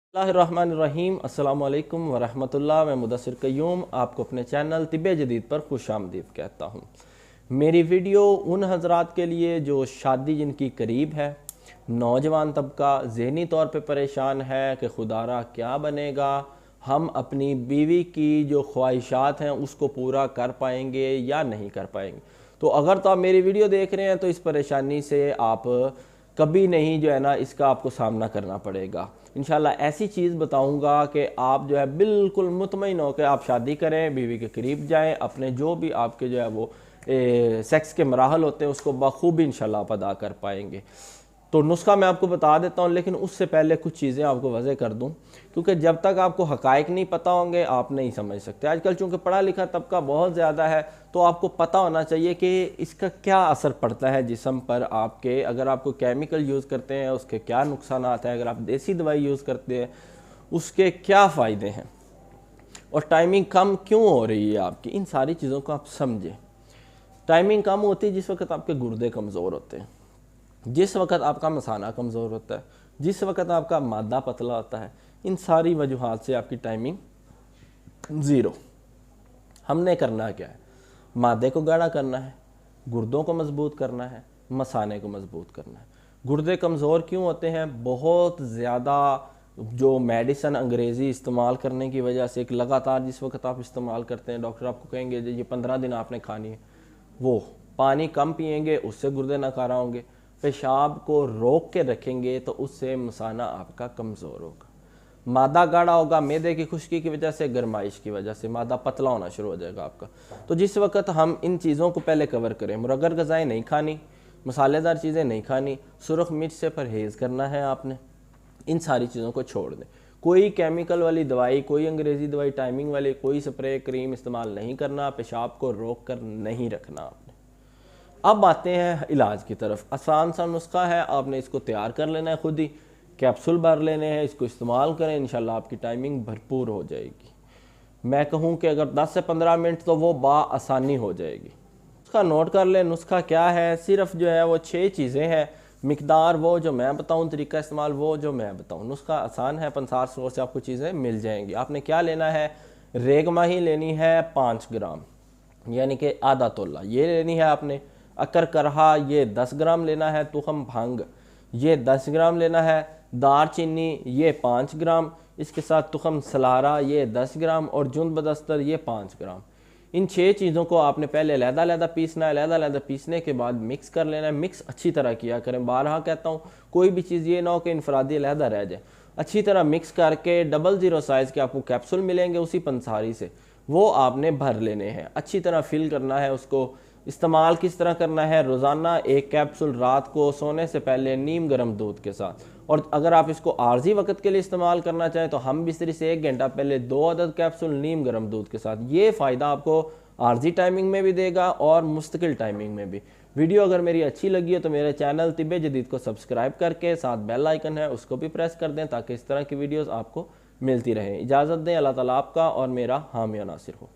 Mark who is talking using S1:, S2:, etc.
S1: बिस्मिल्लाहिर्रहमानिर्रहीम अस्सलाम वालेकुम वरहमतुल्लाह। मैं मुदस्सिर क़य्यूम आपको अपने चैनल तिब्बे जदीद पर खुश आमदीद कहता हूँ। मेरी वीडियो उन हज़रात के लिए जो शादी जिनकी करीब है, नौजवान तबका ज़हनी तौर पे परेशान है कि खुदारा क्या बनेगा, हम अपनी बीवी की जो ख्वाहिशात हैं उसको पूरा कर पाएंगे या नहीं कर पाएंगे। तो अगर तो आप मेरी वीडियो देख रहे हैं तो इस परेशानी से आप कभी नहीं जो है ना इसका आपको सामना करना पड़ेगा। इंशाल्लाह ऐसी चीज़ बताऊंगा कि आप जो है बिल्कुल मुतमईन होकर आप शादी करें, बीवी के करीब जाएं, अपने जो भी आपके जो है वो सेक्स के मराहल होते हैं उसको बखूबी इंशाल्लाह आप अदा कर पाएंगे। तो नुस्खा मैं आपको बता देता हूँ, लेकिन उससे पहले कुछ चीज़ें आपको वज़ह कर दूँ, क्योंकि जब तक आपको हक़ाइक़ नहीं पता होंगे आप नहीं समझ सकते। आजकल चूँकि पढ़ा लिखा तबका बहुत ज़्यादा है तो आपको पता होना चाहिए कि इसका क्या असर पड़ता है जिस्म पर आपके। अगर आपको केमिकल यूज़ करते हैं उसके क्या नुकसानात हैं, अगर आप देसी दवाई यूज़ करते हैं उसके क्या फ़ायदे हैं, और टाइमिंग कम क्यों हो रही है आपकी। इन सारी चीज़ों को आप समझें। टाइमिंग कम होती है जिस वक्त आपके गुर्दे कमज़ोर होते हैं, जिस वक्त आपका मसाना कमज़ोर होता है, जिस वक्त आपका मादा पतला होता है। इन सारी वजूहात से आपकी टाइमिंग ज़ीरो। हमने करना क्या है, मादे को गाढ़ा करना है, गुर्दों को मजबूत करना है, मसाने को मजबूत करना है। गुर्दे कमज़ोर क्यों होते हैं? बहुत ज़्यादा जो मेडिसन अंग्रेज़ी इस्तेमाल करने की वजह से, एक लगातार जिस वक्त आप इस्तेमाल करते हैं, डॉक्टर आपको कहेंगे ये 15 दिन आपने खानी है, वो पानी कम पिएंगे उससे गुर्दे नकारा होंगे, पेशाब को रोक के रखेंगे तो उससे मसाना आपका कमज़ोर होगा, मादा गाढ़ा होगा, मैदे की खुश्की की वजह से, गर्माइश की वजह से मादा पतला होना शुरू हो जाएगा आपका। तो जिस वक्त हम इन चीज़ों को पहले कवर करें, मुरग्गर ग़िज़ाएँ नहीं खानी, मसालेदार चीज़ें नहीं खानी, सुरख मिर्च से परहेज़ करना है आपने, इन सारी चीज़ों को छोड़ दें। कोई केमिकल वाली दवाई, कोई अंग्रेज़ी दवाई टाइमिंग वाली, कोई स्प्रे क्रीम इस्तेमाल नहीं करना, पेशाब को रोक कर नहीं रखना आपने। अब आते हैं इलाज की तरफ। आसान सा नुस्खा है, आपने इसको तैयार कर लेना है खुद ही, कैप्सूल भर लेने हैं, इसको इस्तेमाल करें, इंशाल्लाह आपकी टाइमिंग भरपूर हो जाएगी। मैं कहूँ कि अगर 10 से 15 मिनट तो वो आसानी हो जाएगी। उसका नोट कर लें। नुस्खा क्या है? सिर्फ जो है वो 6 चीज़ें हैं। मिकदार वो जो मैं बताऊँ, तरीका इस्तेमाल वो जो मैं बताऊँ। नुस्खा आसान है, पंसार स्टोर से आपको चीज़ें मिल जाएंगी। आपने क्या लेना है, रेगमाही लेनी है 5 ग्राम, यानी कि आधा तोला ये लेनी है आपने। अकर करहा ये 10 ग्राम लेना है। तुखम भांग ये 10 ग्राम लेना है। दार चीनी ये 5 ग्राम। इसके साथ तुखम सलारा ये 10 ग्राम और जुंद बदस्तर ये 5 ग्राम। इन 6 चीज़ों को आपने पहले अलहदा पीसना है। अलहदा पीसने के बाद मिक्स कर लेना है। मिक्स अच्छी तरह किया करें, बारहा कहता हूँ, कोई भी चीज़ ये ना हो कि इनफरादी अलहदा रह जाए। अच्छी तरह मिक्स करके 00 साइज़ के आपको कैप्सूल मिलेंगे उसी पंसारी से, वो आपने भर लेने हैं। अच्छी तरह फिल करना है उसको। इस्तेमाल किस तरह करना है? रोज़ाना 1 कैप्सूल रात को सोने से पहले नीम गर्म दूध के साथ। और अगर आप इसको आर्जी वक्त के लिए इस्तेमाल करना चाहें तो हम बिस्तरी से 1 घंटा पहले 2 अदद कैप्सूल नीम गर्म दूध के साथ। ये फ़ायदा आपको आर्जी टाइमिंग में भी देगा और मुस्तकिल टाइमिंग में भी। वीडियो अगर मेरी अच्छी लगी है तो मेरे चैनल तिब्बे जदीद को सब्सक्राइब करके साथ बेल आइकन है उसको भी प्रेस कर दें, ताकि इस तरह की वीडियोज़ आपको मिलती रहें। इजाज़त दें। अल्लाह ताला आपका और मेरा हामी और नासिर हो।